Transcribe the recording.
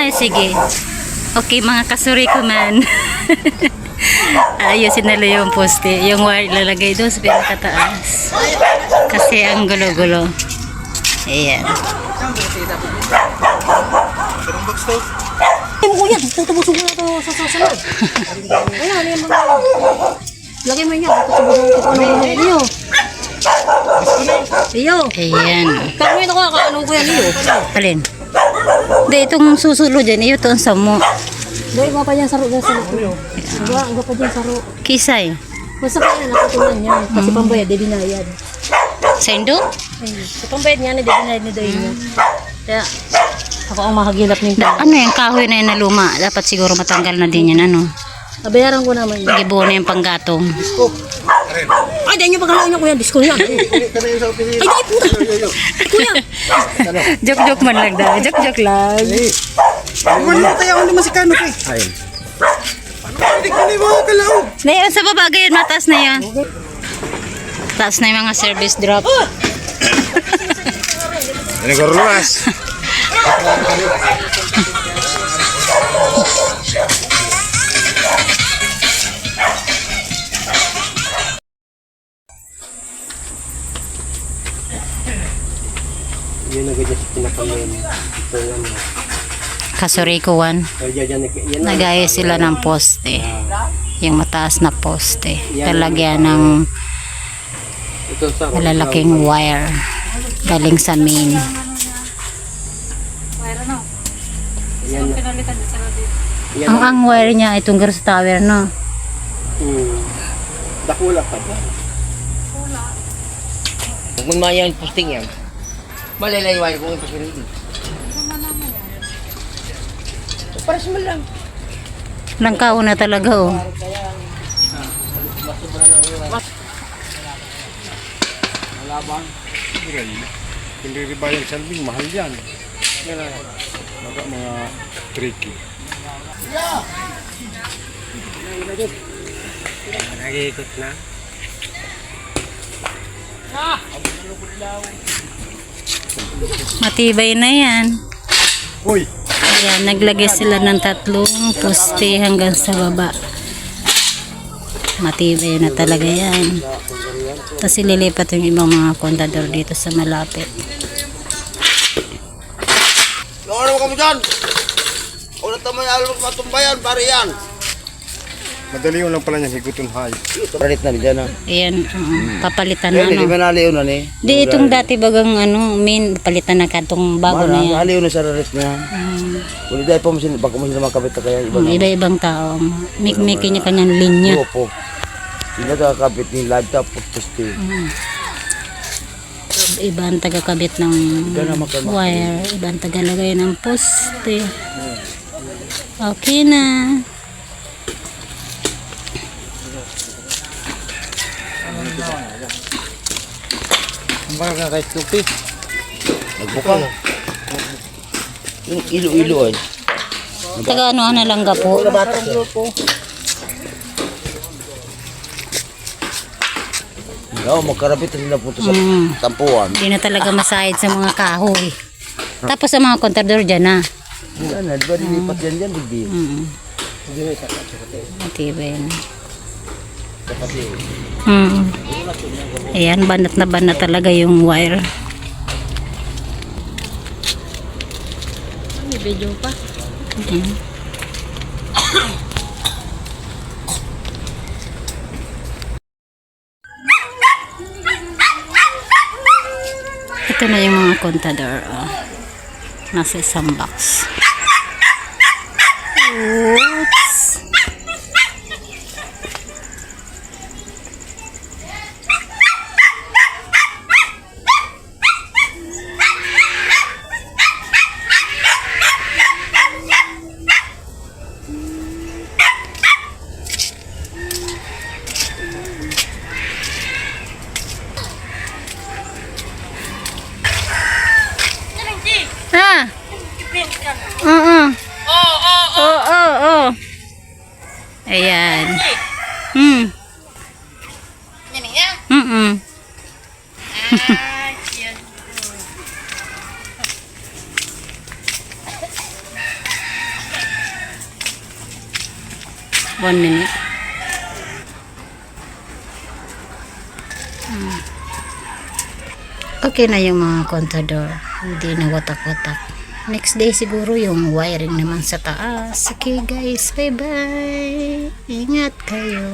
Ay, sige. Okay, mga kasuri ko man. Ayusin nila yung poste. Yung wire lalagay doon sa pinakataas. Kasi ang gulo-gulo. Ayan. Ay, mo yan. Tutubusog mo na ito sa sasunod. Ayan, yan mga. Lagay mo yan. Tutubusog ko ano mo iyo. Iyo. Ayan. Kano ito ko, kaano ko yan iyo. Alin? Hindi, itong susulo dyan. Iyo ito ang samo. Dahil iba pa dyan saro dyan sa iyo. Iba pa dyan saro. Kisay. Basta pa yan, nakatunan yan. Kasi pambayad, di binayad. Sa Indo? Sa pambayad niya, di binayad ni Doy niya. Kaya, ako ang mahagilap nito. Ano yung kahoy na yun na luma? Dapat siguro matanggal na din yan, ano? Nabayaran ko naman yun. Gibuo na yung panggatong. Ay, dahil niyo pagkalain niyo kuya, disco niya. Ay, di po. Kuya. Joke-joke man lang daw. Joke-joke lang. Wala tayo ako naman si Kano kay. Ayun. Hindi ko na yung mga kalaw. Ngayon sa baba yun, mataas na yan. Taas na yung mga service drop. Nagrulas. Yun na ganyan sa pinakamin. Ito yan. Kasuriko 1. Nagaya sila ng poste. Yung mataas na poste. Talagyan ng malalaking wire. Galing sa main. Ang wire niya ay tunggal sa tower, no? Dakula pa ba? Kung maya yung posting yan, malalayway kung yung posting rin. Paras mo lang. Langkao na talaga, oh. Malabang. Hindi rin ba yung salbing? Mahal yan. Mga tricky. Nag-iikot na. Matibay na yan. Uy! Ayan, naglagay sila ng 3 poste hanggang sa baba. Matibay na talaga yan. Tapos ililipat yung ibang mga kontador dito sa malapit. Ano mo kami dyan? Kung natamay alam mo matumbayan, pare yan. Madali yun lang pala niya higutin hay. Palit na rin dyan ha. Ayan, papalitan na, Hindi no? ba naliw na ni? Di itong dati bagang main, palitan na katong bago na yan. Naliw na sa rares na yan. Kung dahil pa mo sila, baka mo sila makabit na kaya iba na. Iba-ibang tao. May niya kanyang linya. Opo. Sila kakabit ni laptop o poste. Iba ang tagakabit ng wire. Iba ang tagalagay ng poste. Okay na. Ang baka ka kay Snoopy. Nagbuka. Yung ilo-ilo ay. Taga ano na lang po. Oo, magkarabit na sila punta sa tampuan. Hindi na talaga masahid sa mga kahoy. Tapos sa mga kontador dyan na. Yan, di ba dilipat yan dyan, hindi? Matibay na. Ayan, banat na banat talaga yung wire. May video pa. Ito na yung mga kontador. Nasa isang box. Oops. Ha? Oo. Oo. Ayan. 1 minute. Okay na yung mga kontador. Hindi na watak-watak. Next day siguro yung wiring naman sa taas. Okay guys, bye bye. Ingat kayo.